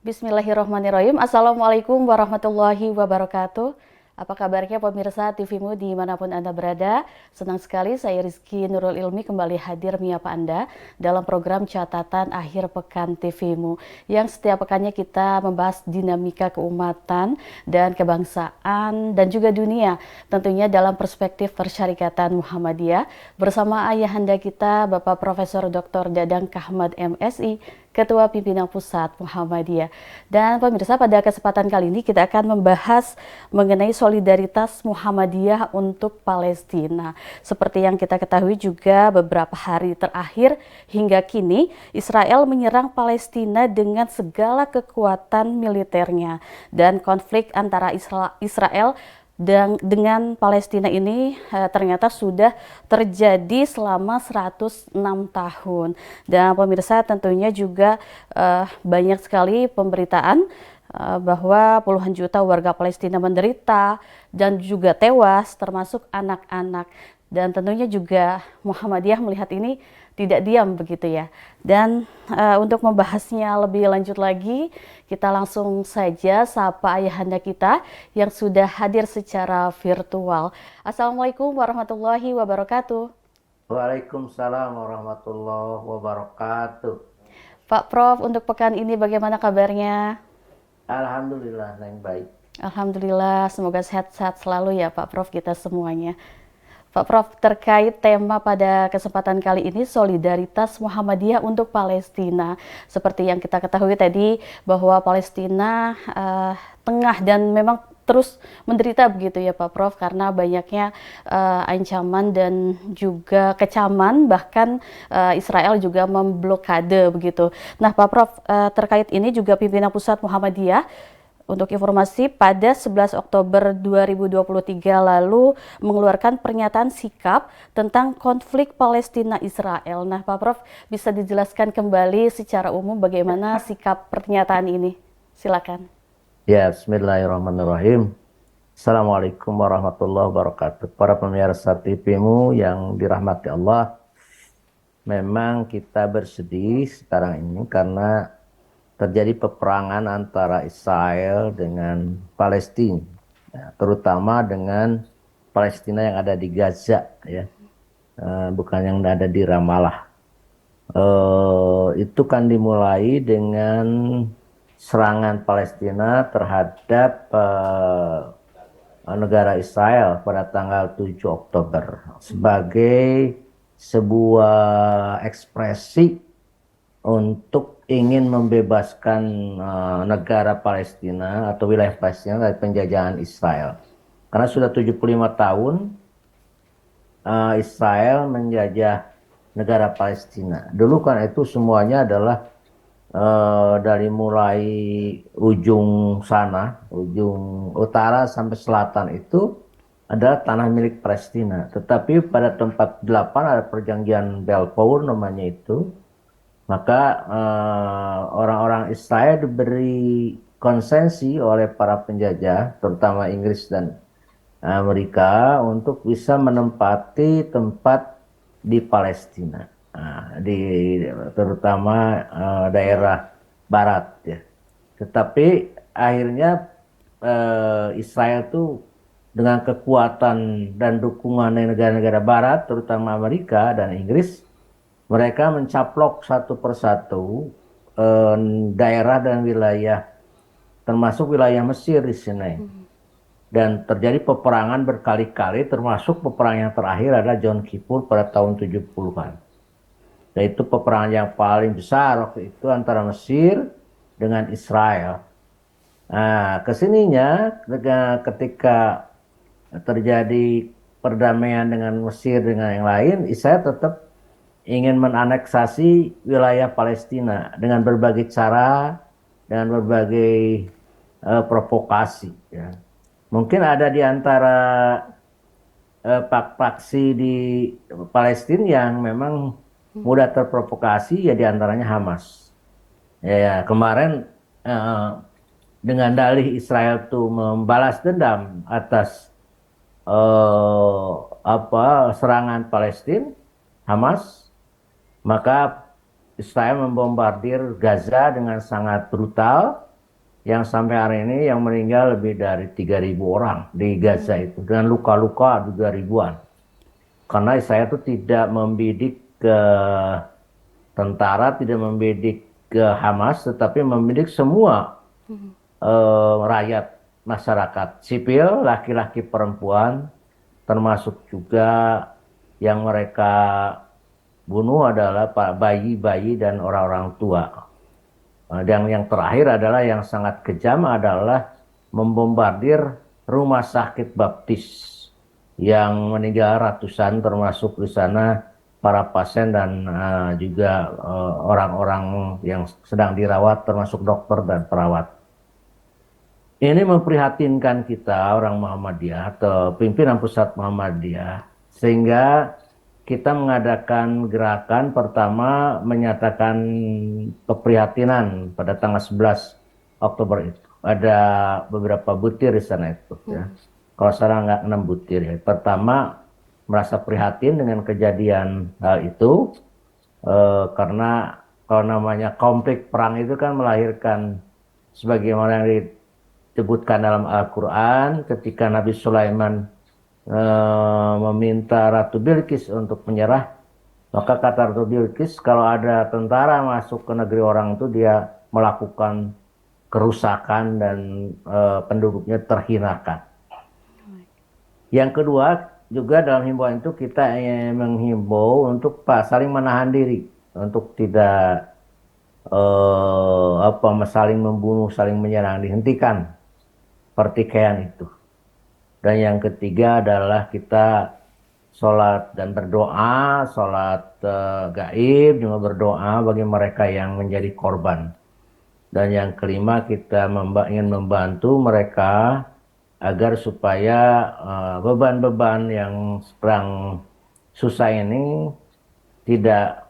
Bismillahirrahmanirrahim. Assalamualaikum warahmatullahi wabarakatuh. Apa kabarnya pemirsa TVmu dimanapun Anda berada? Senang sekali saya Rizky Nurul Ilmi kembali hadir menyapa Anda dalam program catatan akhir pekan TVmu yang setiap pekannya kita membahas dinamika keumatan dan kebangsaan dan juga dunia, tentunya dalam perspektif Persyarikatan Muhammadiyah bersama ayahanda kita Bapak Profesor Dr. Dadang Kahmad MSI, Ketua Pimpinan Pusat Muhammadiyah. Dan pemirsa, pada kesempatan kali ini kita akan membahas mengenai solidaritas Muhammadiyah untuk Palestina. Seperti yang kita ketahui juga beberapa hari terakhir hingga kini Israel menyerang Palestina dengan segala kekuatan militernya. Dan konflik antara Israel dan dengan Palestina ini ternyata sudah terjadi selama 106 tahun. Dan pemirsa tentunya juga banyak sekali pemberitaan bahwa puluhan juta warga Palestina menderita dan juga tewas termasuk anak-anak. Dan tentunya juga Muhammadiyah melihat ini tidak diam begitu ya. Dan untuk membahasnya lebih lanjut lagi, kita langsung saja sapa ayahanda kita yang sudah hadir secara virtual. Assalamualaikum warahmatullahi wabarakatuh. Waalaikumsalam warahmatullahi wabarakatuh. Pak Prof, untuk pekan ini bagaimana kabarnya? Alhamdulillah yang baik. Alhamdulillah, semoga sehat-sehat selalu ya Pak Prof kita semuanya. Pak Prof, terkait tema pada kesempatan kali ini, solidaritas Muhammadiyah untuk Palestina. Seperti yang kita ketahui tadi bahwa Palestina tengah dan memang terus menderita begitu ya Pak Prof, karena banyaknya ancaman dan juga kecaman, bahkan Israel juga memblokade begitu. Nah Pak Prof, terkait ini juga pimpinan pusat Muhammadiyah untuk informasi pada 11 Oktober 2023 lalu mengeluarkan pernyataan sikap tentang konflik Palestina-Israel. Nah Pak Prof, bisa dijelaskan kembali secara umum bagaimana sikap pernyataan ini? Silakan. Ya, bismillahirrahmanirrahim. Assalamualaikum warahmatullahi wabarakatuh. Para pemirsa TVmu yang dirahmati Allah, memang kita bersedih sekarang ini karena terjadi peperangan antara Israel dengan Palestina, ya, terutama dengan Palestina yang ada di Gaza, ya, bukan yang ada di Ramallah. Itu kan dimulai dengan serangan Palestina terhadap negara Israel pada tanggal 7 Oktober sebagai sebuah ekspresi untuk ingin membebaskan negara Palestina atau wilayah Palestina dari penjajahan Israel. Karena sudah 75 tahun Israel menjajah negara Palestina. Dulu kan itu semuanya adalah dari mulai ujung sana, ujung utara sampai selatan itu adalah tanah milik Palestina. Tetapi pada tempat 8 ada perjanjian Balfour namanya itu, maka orang-orang Israel diberi konsesi oleh para penjajah, terutama Inggris dan Amerika, untuk bisa menempati tempat di Palestina, terutama daerah barat, ya. Tetapi akhirnya Israel itu dengan kekuatan dan dukungan dari negara-negara barat, terutama Amerika dan Inggris, mereka mencaplok satu persatu daerah dan wilayah, termasuk wilayah Mesir di sini. Dan terjadi peperangan berkali-kali, termasuk peperangan yang terakhir adalah Yom Kippur pada tahun 70-an. Dan itu peperangan yang paling besar waktu itu antara Mesir dengan Israel. Nah, kesininya ketika terjadi perdamaian dengan Mesir dengan yang lain, Israel tetap ingin menaneksasi wilayah Palestina dengan berbagai cara, dengan berbagai provokasi, ya. Mungkin ada di antara faksi di Palestina yang memang mudah terprovokasi, ya di antaranya Hamas. Ya, kemarin dengan dalih Israel tuh membalas dendam atas serangan Palestina, Hamas, maka Israel membombardir Gaza dengan sangat brutal yang sampai hari ini yang meninggal lebih dari 3.000 orang di Gaza itu, dengan luka-luka juga ribuan. Karena Israel itu tidak membidik ke tentara, tidak membidik ke Hamas, tetapi membidik semua rakyat, masyarakat sipil, laki-laki, perempuan, termasuk juga yang mereka bunuh adalah bayi-bayi dan orang-orang tua. Dan yang terakhir adalah yang sangat kejam adalah membombardir rumah sakit baptis yang meninggal ratusan, termasuk di sana para pasien dan juga orang-orang yang sedang dirawat, termasuk dokter dan perawat. Ini memprihatinkan kita orang Muhammadiyah atau pimpinan pusat Muhammadiyah, sehingga kita mengadakan gerakan pertama menyatakan keprihatinan pada tanggal 11 Oktober itu. Ada beberapa butir di sana itu, ya. Kalau salah nggak 6 butir, ya. Pertama, merasa prihatin dengan kejadian hal itu, karena kalau namanya konflik perang itu kan melahirkan sebagaimana yang disebutkan dalam Al-Quran ketika Nabi Sulaiman meminta Ratu Bilqis untuk menyerah, maka kata Ratu Bilqis, kalau ada tentara masuk ke negeri orang itu dia melakukan kerusakan dan penduduknya terhinakan. Yang kedua, juga dalam himbauan itu kita menghimbau untuk saling menahan diri, untuk tidak saling membunuh, saling menyerang, dihentikan pertikaian itu. Dan yang ketiga adalah kita sholat dan berdoa, sholat gaib, juga berdoa bagi mereka yang menjadi korban. Dan yang kelima, kita ingin membantu mereka agar supaya beban-beban yang sedang susah ini tidak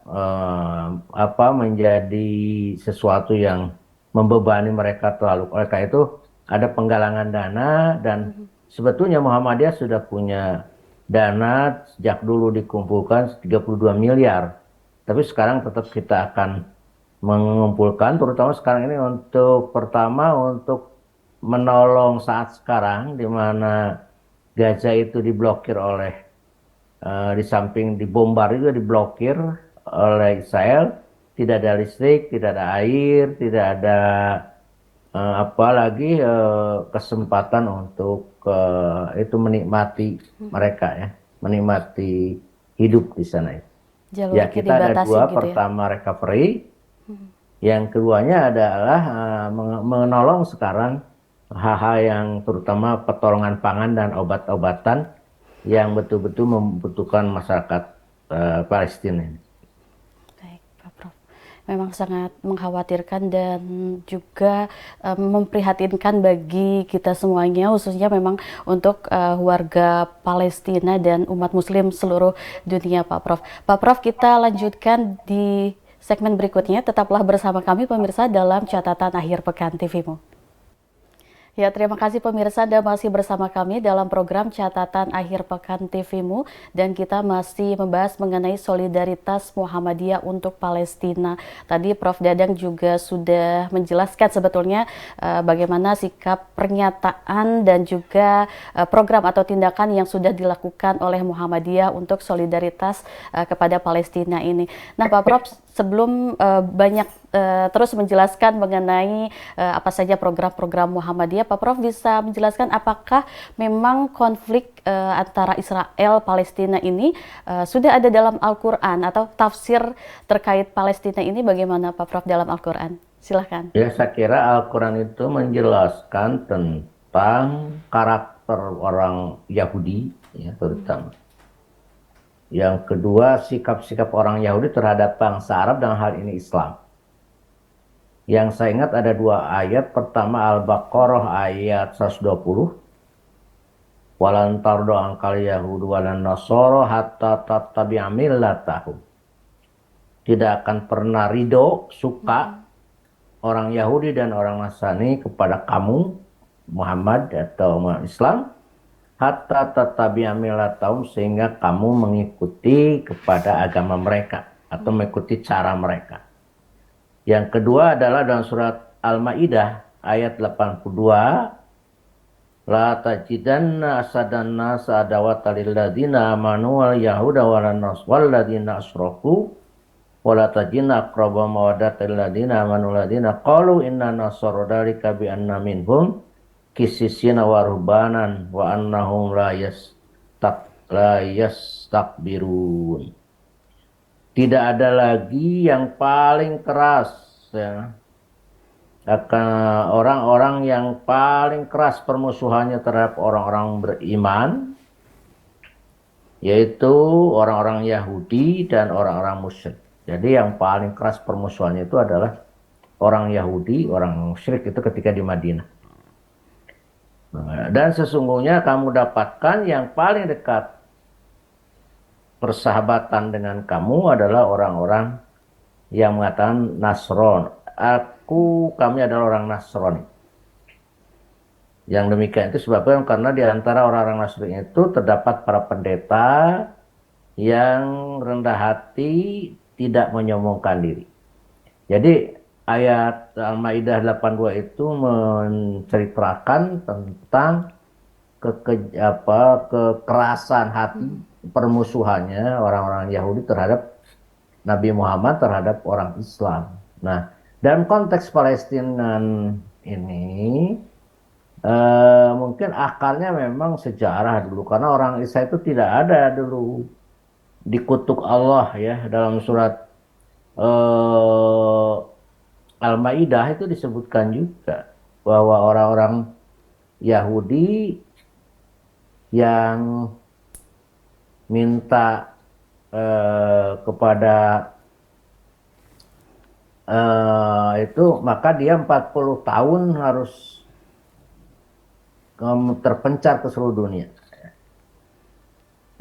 menjadi sesuatu yang membebani mereka terlalu. Oleh karena itu ada penggalangan dana, dan sebetulnya Muhammadiyah sudah punya dana sejak dulu dikumpulkan 32 miliar. Tapi sekarang tetap kita akan mengumpulkan, terutama sekarang ini untuk pertama untuk menolong saat sekarang di mana Gaza itu diblokir oleh di samping dibombar juga diblokir oleh Israel, tidak ada listrik, tidak ada air, tidak ada apalagi kesempatan untuk itu menikmati mereka, ya, menikmati hidup di sana. Ya, Jalurnya kita ada dibatasi dua, gitu ya. pertama recovery, yang keduanya adalah menolong sekarang hal-hal yang terutama pertolongan pangan dan obat-obatan yang betul-betul membutuhkan masyarakat Palestina ini. Baik, Pak Prof. Memang sangat mengkhawatirkan dan juga memprihatinkan bagi kita semuanya, khususnya memang untuk warga Palestina dan umat muslim seluruh dunia, Pak Prof. Pak Prof, kita lanjutkan di segmen berikutnya. Tetaplah bersama kami pemirsa dalam Catatan Akhir Pekan TV-mu. Ya, terima kasih pemirsa, Anda masih bersama kami dalam program Catatan Akhir Pekan TV-mu, dan kita masih membahas mengenai solidaritas Muhammadiyah untuk Palestina. Tadi Prof. Dadang juga sudah menjelaskan sebetulnya bagaimana sikap, pernyataan dan juga program atau tindakan yang sudah dilakukan oleh Muhammadiyah untuk solidaritas kepada Palestina ini. Nah, Pak Prof, sebelum banyak terus menjelaskan mengenai apa saja program-program Muhammadiyah, Pak Prof bisa menjelaskan apakah memang konflik antara Israel Palestina ini sudah ada dalam Al-Quran, atau tafsir terkait Palestina ini bagaimana Pak Prof dalam Al-Quran? Silahkan. Ya, saya kira Al-Quran itu menjelaskan tentang karakter orang Yahudi, ya, terutama. Yang kedua, sikap-sikap orang Yahudi terhadap bangsa Arab dan hal ini Islam. Yang saya ingat ada dua ayat. Pertama Al-Baqarah ayat 120. Walan tardo angkal Yahud walan Nasoro hatta tattabi'a millatahum. Tidak akan pernah ridho, suka orang Yahudi dan orang Nasrani kepada kamu Muhammad atau umat Islam, hatta tattabi'a millatahum, sehingga kamu mengikuti kepada agama mereka atau mengikuti cara mereka. Yang kedua adalah dalam surat Al-Maidah ayat 82, la tajidanna asadan nas adawata lil ladzina amanu wal yahuda wal nas wal ladzina asyraku wala tajidanna aqraba mawaddata lil ladzina amanu ladzina qalu inna nasara dzalika bi anna minhum kisisina wa rubanan wa annahum la yastakbirun. Tidak ada lagi yang paling keras, ya, akan orang-orang yang paling keras permusuhannya terhadap orang-orang beriman, yaitu orang-orang Yahudi dan orang-orang musyrik. Jadi yang paling keras permusuhannya itu adalah orang Yahudi, orang musyrik itu ketika di Madinah. Dan sesungguhnya kamu dapatkan yang paling dekat persahabatan dengan kamu adalah orang-orang yang mengatakan Nasron. Kami adalah orang Nasrani. Yang demikian itu sebabnya karena di antara orang-orang Nasrani itu terdapat para pendeta yang rendah hati, tidak menyombongkan diri. Jadi ayat Al-Maidah 82 itu menceritakan tentang kekerasan hati, permusuhannya orang-orang Yahudi terhadap Nabi Muhammad, terhadap orang Islam. Nah, dalam konteks Palestina ini mungkin akarnya memang sejarah dulu, karena orang Israel itu tidak ada dulu dikutuk Allah, ya. Dalam surat Al-Maidah itu disebutkan juga bahwa orang-orang Yahudi yang minta kepada itu, maka dia 40 tahun harus terpencar ke seluruh dunia.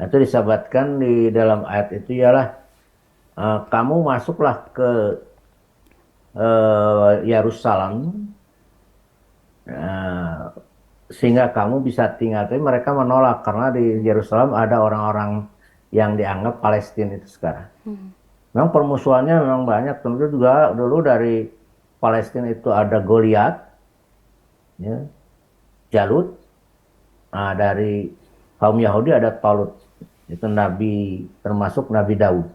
Nah, itu disebutkan di dalam ayat itu, ialah kamu masuklah ke Yerusalem, sehingga kamu bisa tinggal. Tapi mereka menolak karena di Yerusalem ada orang-orang yang dianggap Palestina itu sekarang. Memang permusuhannya memang banyak. Tentu juga dulu dari Palestina itu ada Goliat, ya, Jalut. Nah, dari kaum Yahudi ada Talut. Itu nabi, termasuk Nabi Daud.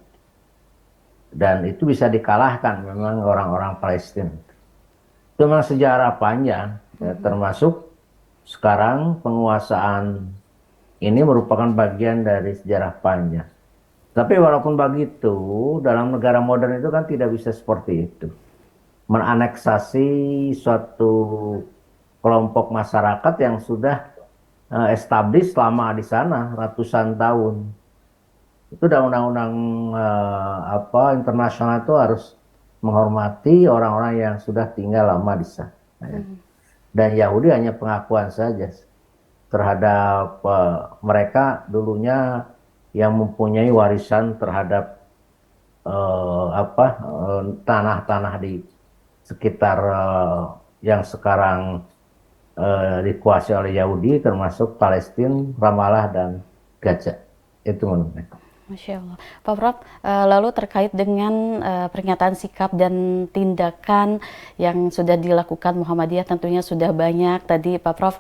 Dan itu bisa dikalahkan memang orang-orang Palestina. Itu memang sejarah panjang, ya, termasuk sekarang penguasaan ini merupakan bagian dari sejarah panjang. Tapi walaupun begitu, dalam negara modern itu kan tidak bisa seperti itu. Menaneksasi suatu kelompok masyarakat yang sudah established lama di sana ratusan tahun. Itu dalam undang-undang internasional itu harus menghormati orang-orang yang sudah tinggal lama di sana. Dan Yahudi hanya pengakuan saja terhadap mereka dulunya yang mempunyai warisan terhadap tanah-tanah di sekitar yang sekarang dikuasai oleh Yahudi, termasuk Palestina, Ramallah dan Gaza. Itu menurut mereka. Masya Allah. Pak Prof, lalu terkait dengan pernyataan sikap dan tindakan yang sudah dilakukan Muhammadiyah, tentunya sudah banyak. Tadi Pak Prof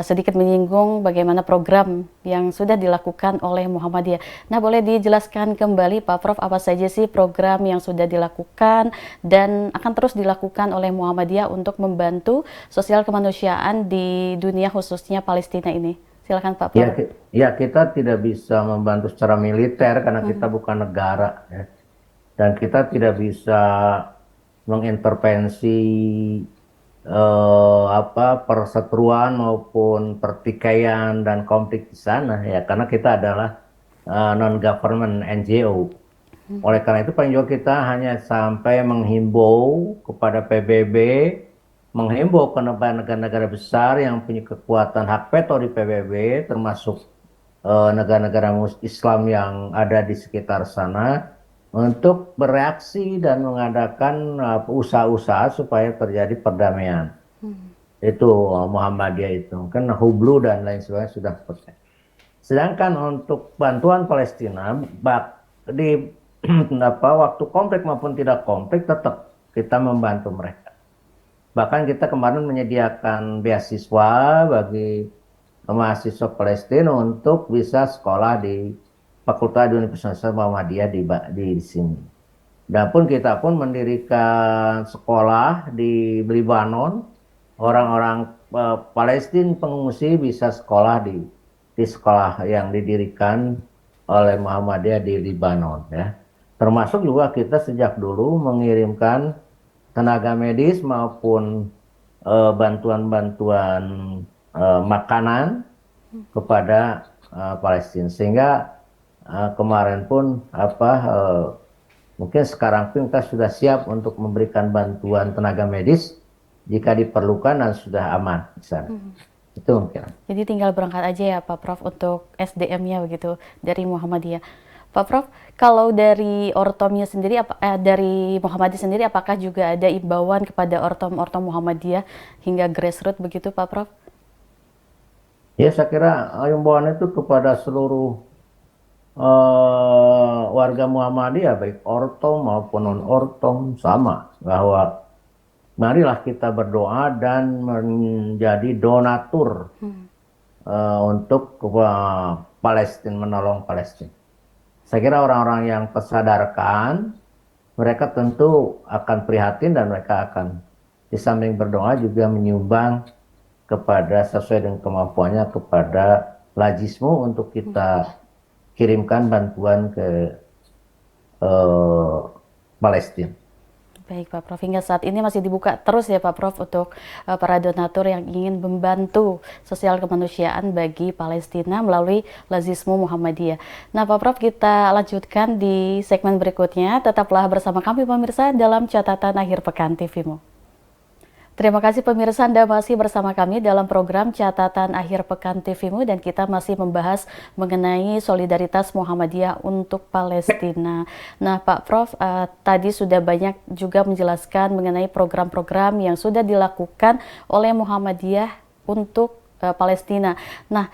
sedikit menyinggung bagaimana program yang sudah dilakukan oleh Muhammadiyah. Nah, boleh dijelaskan kembali Pak Prof, apa saja sih program yang sudah dilakukan dan akan terus dilakukan oleh Muhammadiyah untuk membantu sosial kemanusiaan di dunia, khususnya Palestina ini? Silakan Pak Prof. Ya, kita tidak bisa membantu secara militer karena kita bukan negara, ya. Dan kita tidak bisa mengintervensi perseteruan maupun pertikaian dan konflik di sana, ya, karena kita adalah non-government NGO. Oleh karena itu paling juga kita hanya sampai menghimbau kepada PBB, menghimbau ke negara-negara besar yang punya kekuatan hak veto di PBB, termasuk negara-negara Islam yang ada di sekitar sana, untuk bereaksi dan mengadakan usaha-usaha supaya terjadi perdamaian. Itu Muhammadiyah itu, kan Hublu dan lain sebagainya sudah selesai. Sedangkan untuk bantuan Palestina, di waktu konflik maupun tidak konflik, tetap kita membantu mereka. Bahkan kita kemarin menyediakan beasiswa bagi mahasiswa Palestina untuk bisa sekolah di Fakultas di Universitas Muhammadiyah di sini. Dan pun kita pun mendirikan sekolah di Lebanon. Orang-orang Palestina pengungsi bisa sekolah di sekolah yang didirikan oleh Muhammadiyah di Lebanon, ya. Termasuk juga kita sejak dulu mengirimkan tenaga medis maupun bantuan-bantuan makanan kepada Palestina, sehingga kemarin pun mungkin sekarang pun kita sudah siap untuk memberikan bantuan tenaga medis jika diperlukan dan sudah aman di sana. Itu mungkin. Jadi tinggal berangkat aja ya Pak Prof untuk SDM-nya begitu dari Muhammadiyah. Pak Prof, kalau dari Ortomnya sendiri, dari Muhammadiyah sendiri, apakah juga ada imbauan kepada Ortom Muhammadiyah hingga grassroots begitu Pak Prof? Ya, saya kira himbauan itu kepada seluruh warga Muhammadiyah, baik ortom maupun non-ortom, sama, bahwa marilah kita berdoa dan menjadi donatur untuk Palestina, menolong Palestina. Saya kira orang-orang yang tersadarkan, mereka tentu akan prihatin dan mereka akan di samping berdoa juga menyumbang kepada sesuai dengan kemampuannya kepada Lajismu untuk kita kirimkan bantuan ke Palestina. Baik Pak Prof, hingga saat ini masih dibuka terus ya Pak Prof untuk para donatur yang ingin membantu sosial kemanusiaan bagi Palestina melalui Lajismu Muhammadiyah. Nah Pak Prof, kita lanjutkan di segmen berikutnya. Tetaplah bersama kami pemirsa dalam catatan akhir pekan TVMu. Terima kasih pemirsa, Anda masih bersama kami dalam program Catatan Akhir Pekan TVMu dan kita masih membahas mengenai solidaritas Muhammadiyah untuk Palestina. Nah Pak Prof, tadi sudah banyak juga menjelaskan mengenai program-program yang sudah dilakukan oleh Muhammadiyah untuk Palestina. Nah,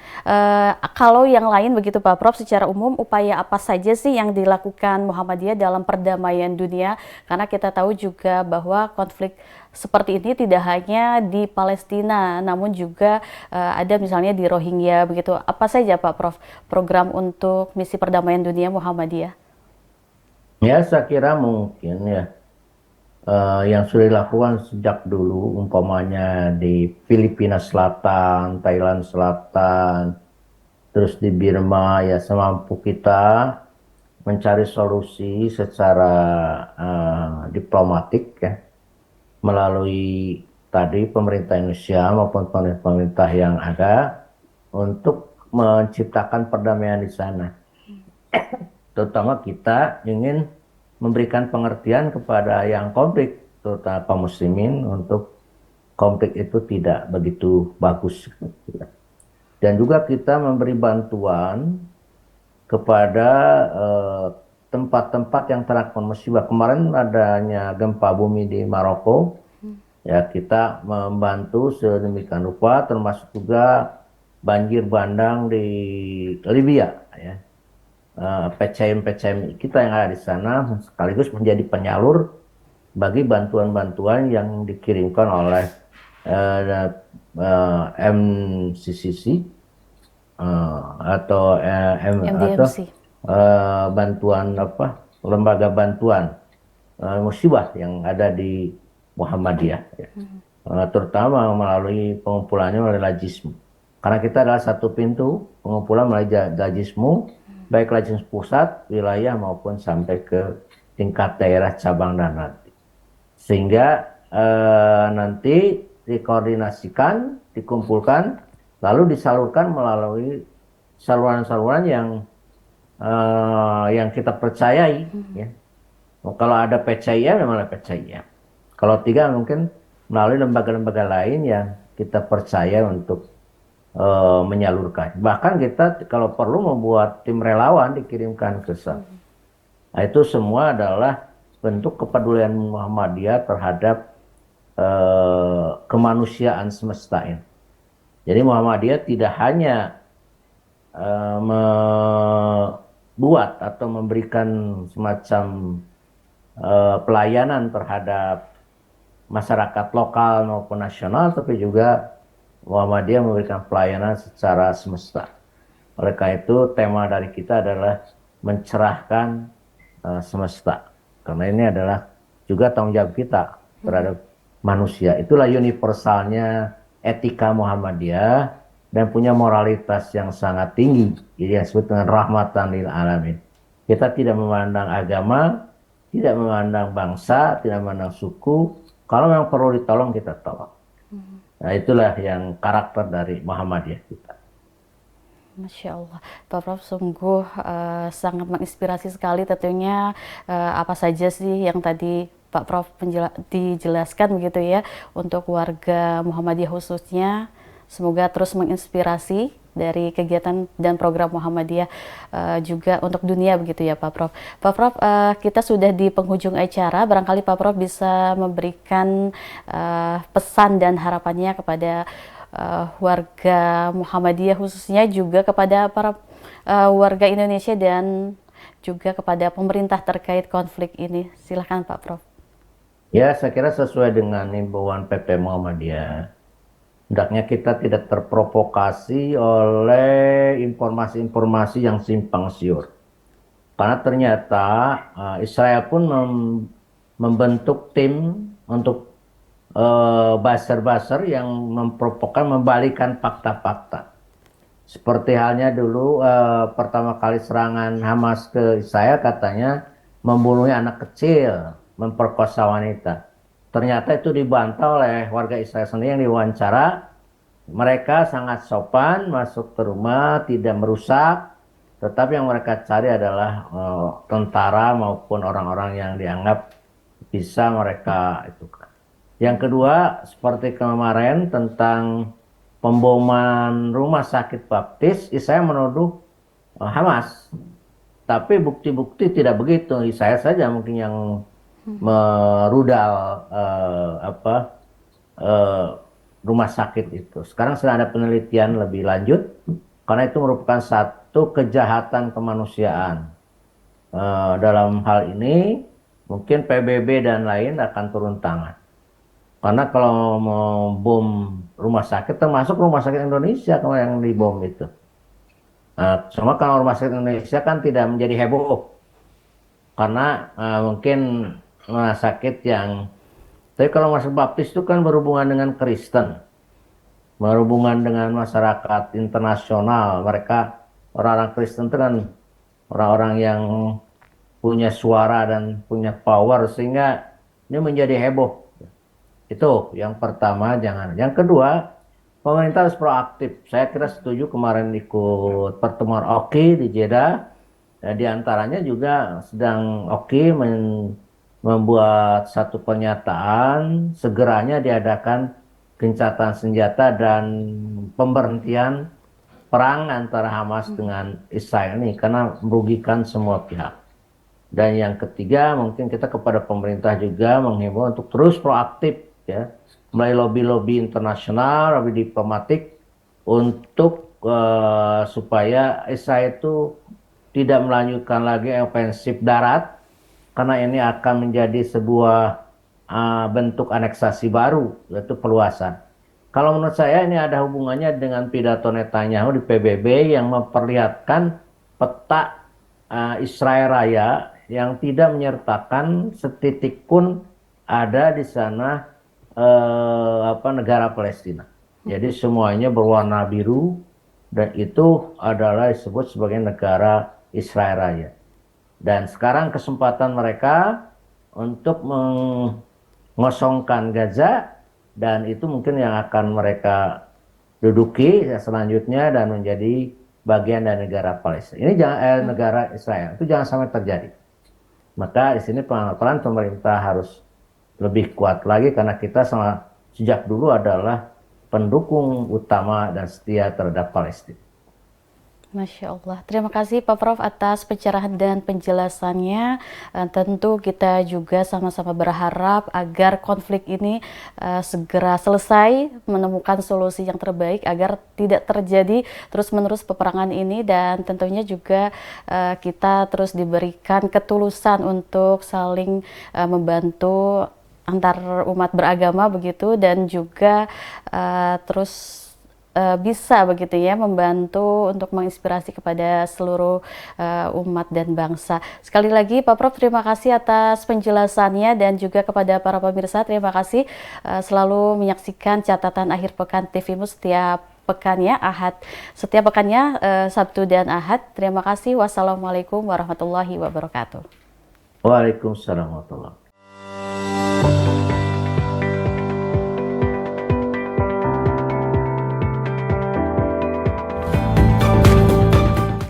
kalau yang lain begitu Pak Prof, secara umum upaya apa saja sih yang dilakukan Muhammadiyah dalam perdamaian dunia? Karena kita tahu juga bahwa konflik seperti ini tidak hanya di Palestina, namun juga ada misalnya di Rohingya begitu. Apa saja Pak Prof program untuk misi perdamaian dunia Muhammadiyah? Ya, saya kira mungkin ya yang sudah dilakukan sejak dulu, umpamanya di Filipina Selatan, Thailand Selatan, terus di Birma, ya semampu kita mencari solusi secara diplomatik, ya, melalui tadi pemerintah Indonesia maupun pemerintah yang ada untuk menciptakan perdamaian di sana. Terutama kita ingin memberikan pengertian kepada yang konflik, terutama kaum muslimin, untuk konflik itu tidak begitu bagus. Dan juga kita memberi bantuan kepada tempat-tempat yang terancam musibah. Kemarin adanya gempa bumi di Maroko, ya kita membantu sedemikian rupa, termasuk juga banjir bandang di Libya, ya. PCM kita yang ada di sana sekaligus menjadi penyalur bagi bantuan-bantuan yang dikirimkan oleh MCCC atau MDMC. bantuan lembaga bantuan musibah yang ada di Muhammadiyah, ya. Terutama melalui pengumpulannya melalui Lajismu, karena kita adalah satu pintu pengumpulan melalui Lajismu, baik Lajismu pusat, wilayah maupun sampai ke tingkat daerah, cabang dan nanti, sehingga nanti dikoordinasikan, dikumpulkan, lalu disalurkan melalui saluran-saluran yang kita percayai, ya. Kalau ada PCIM, memang ada PCIM. Kalau tidak, mungkin melalui lembaga-lembaga lain yang kita percaya untuk menyalurkan. Bahkan kita kalau perlu membuat tim relawan dikirimkan ke sana. Nah, itu semua adalah bentuk kepedulian Muhammadiyah terhadap kemanusiaan semesta ini. Jadi Muhammadiyah tidak hanya membuat atau memberikan semacam pelayanan terhadap masyarakat lokal maupun nasional, tapi juga Muhammadiyah memberikan pelayanan secara semesta. Oleh karena itu tema dari kita adalah mencerahkan semesta. Karena ini adalah juga tanggung jawab kita terhadap manusia. Itulah universalnya etika Muhammadiyah dan punya moralitas yang sangat tinggi. Jadi yang disebut dengan rahmatan lil alamin. Kita tidak memandang agama, tidak memandang bangsa, tidak memandang suku. Kalau memang perlu ditolong, kita tolong. Nah, itulah yang karakter dari Muhammadiyah kita. Masya Allah, Pak Prof sungguh sangat menginspirasi sekali tentunya. Apa saja sih yang tadi Pak Prof dijelaskan begitu ya untuk warga Muhammadiyah khususnya. Semoga terus menginspirasi dari kegiatan dan program Muhammadiyah juga untuk dunia begitu ya Pak Prof. Pak Prof, kita sudah di penghujung acara, barangkali Pak Prof bisa memberikan pesan dan harapannya kepada warga Muhammadiyah khususnya juga kepada para warga Indonesia dan juga kepada pemerintah terkait konflik ini. Silahkan Pak Prof. Ya, saya kira sesuai dengan himbauan PP Muhammadiyah. Hendaknya kita tidak terprovokasi oleh informasi-informasi yang simpang siur. Karena ternyata Israel pun membentuk tim untuk buzzer-buzzer yang membalikan fakta-fakta. Seperti halnya dulu pertama kali serangan Hamas ke Israel katanya membunuh anak kecil, memperkosa wanita. Ternyata itu dibantah oleh warga Israel sendiri yang diwawancara. Mereka sangat sopan masuk ke rumah, tidak merusak. Tetapi yang mereka cari adalah tentara maupun orang-orang yang dianggap bisa mereka itu. Yang kedua, seperti kemarin tentang pemboman rumah sakit baptis, Israel menuduh Hamas. Tapi bukti-bukti tidak begitu. Israel saja mungkin yang merudal rumah sakit itu. Sekarang sedang ada penelitian lebih lanjut karena itu merupakan satu kejahatan kemanusiaan. Dalam hal ini mungkin PBB dan lain akan turun tangan. Karena kalau mau bom rumah sakit, termasuk rumah sakit Indonesia kalau yang dibom itu. Cuma kalau rumah sakit Indonesia kan tidak menjadi heboh. Karena mungkin rumah sakit yang, tapi kalau rumah sakit baptis itu kan berhubungan dengan Kristen, berhubungan dengan masyarakat internasional. Mereka orang-orang Kristen itu kan orang-orang yang punya suara dan punya power sehingga ini menjadi heboh. Itu yang pertama, jangan. Yang kedua, pemerintah harus proaktif. Saya kira setuju kemarin ikut pertemuan OKI di Jeddah. Di antaranya juga sedang OKI membuat satu pernyataan segeranya diadakan gencatan senjata dan pemberhentian perang antara Hamas dengan Israel ini karena merugikan semua pihak. Dan yang ketiga, mungkin kita kepada pemerintah juga menghimbau untuk terus proaktif ya, melalui lobby-lobby internasional, lobby diplomatik untuk supaya Israel itu tidak melanjutkan lagi ofensif darat karena ini akan menjadi sebuah bentuk aneksasi baru, yaitu perluasan. Kalau menurut saya ini ada hubungannya dengan pidato Netanyahu di PBB yang memperlihatkan peta Israel Raya yang tidak menyertakan setitik pun ada di sana negara Palestina. Jadi semuanya berwarna biru dan itu adalah disebut sebagai negara Israel Raya. Dan sekarang kesempatan mereka untuk mengosongkan Gaza dan itu mungkin yang akan mereka duduki selanjutnya dan menjadi bagian dari negara Palestina. Ini jangan negara Israel. Itu jangan sampai terjadi. Maka di sini peran pemerintah harus lebih kuat lagi karena kita sejak dulu adalah pendukung utama dan setia terhadap Palestina. Masya Allah. Terima kasih Pak Prof atas pencerahan dan penjelasannya. Tentu kita juga sama-sama berharap agar konflik ini segera selesai, menemukan solusi yang terbaik agar tidak terjadi terus-menerus peperangan ini dan tentunya juga kita terus diberikan ketulusan untuk saling membantu antar umat beragama begitu, dan juga terus bisa begitu ya membantu untuk menginspirasi kepada seluruh umat dan bangsa. Sekali lagi Pak Prof, terima kasih atas penjelasannya, dan juga kepada para pemirsa terima kasih selalu menyaksikan catatan akhir pekan TVMU setiap pekannya setiap pekannya Sabtu dan Ahad. Terima kasih. Wassalamualaikum warahmatullahi wabarakatuh. Waalaikumsalam warahmatullahi wabarakatuh.